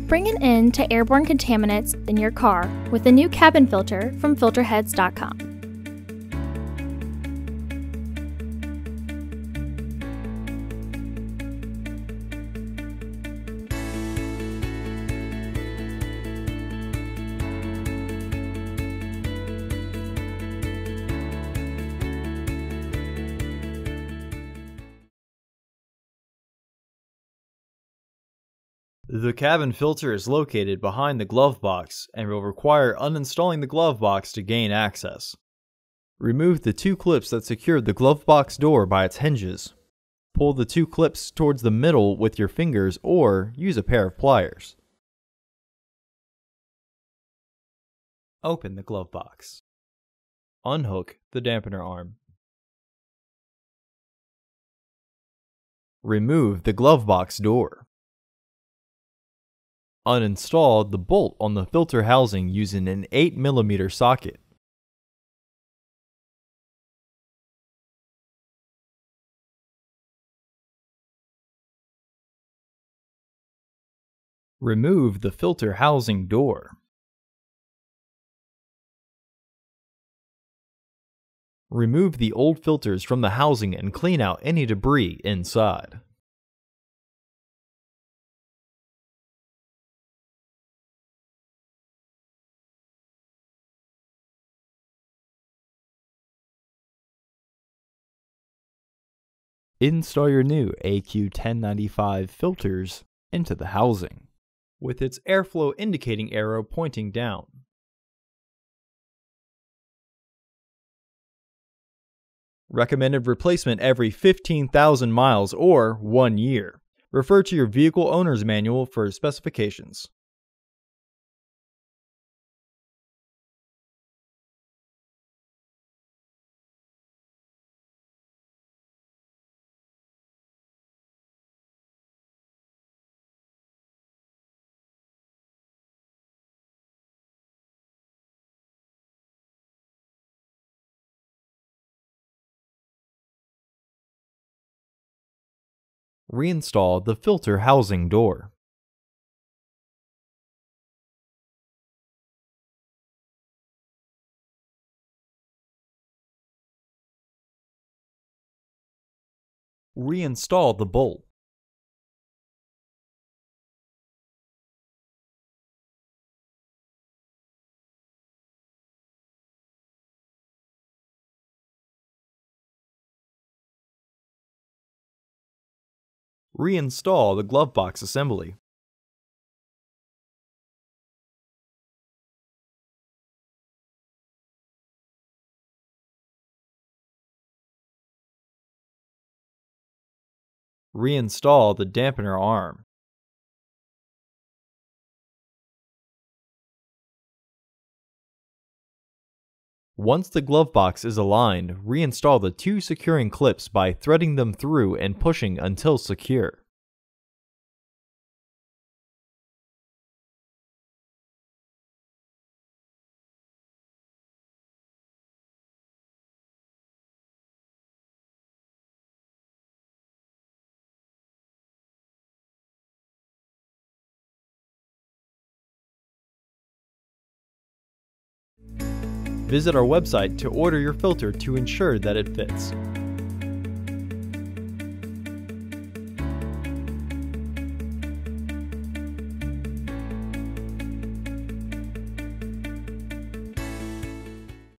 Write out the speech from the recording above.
Bring an end to airborne contaminants in your car with the new cabin filter from Filterheads.com. The cabin filter is located behind the glove box and will require uninstalling the glove box to gain access. Remove the two clips that secure the glove box door by its hinges. Pull the two clips towards the middle with your fingers or use a pair of pliers. Open the glove box. Unhook the dampener arm. Remove the glove box door. Uninstall the bolt on the filter housing using an 8mm socket. Remove the filter housing door. Remove the old filters from the housing and clean out any debris inside. Install your new AQ1095 filters into the housing, with its airflow indicating arrow pointing down. Recommended replacement every 15,000 miles or 1 year. Refer to your vehicle owner's manual for specifications. Reinstall the filter housing door. Reinstall the bolt. Reinstall the glove box assembly. Reinstall the dampener arm. Once the glove box is aligned, reinstall the two securing clips by threading them through and pushing until secure. Visit our website to order your filter to ensure that it fits.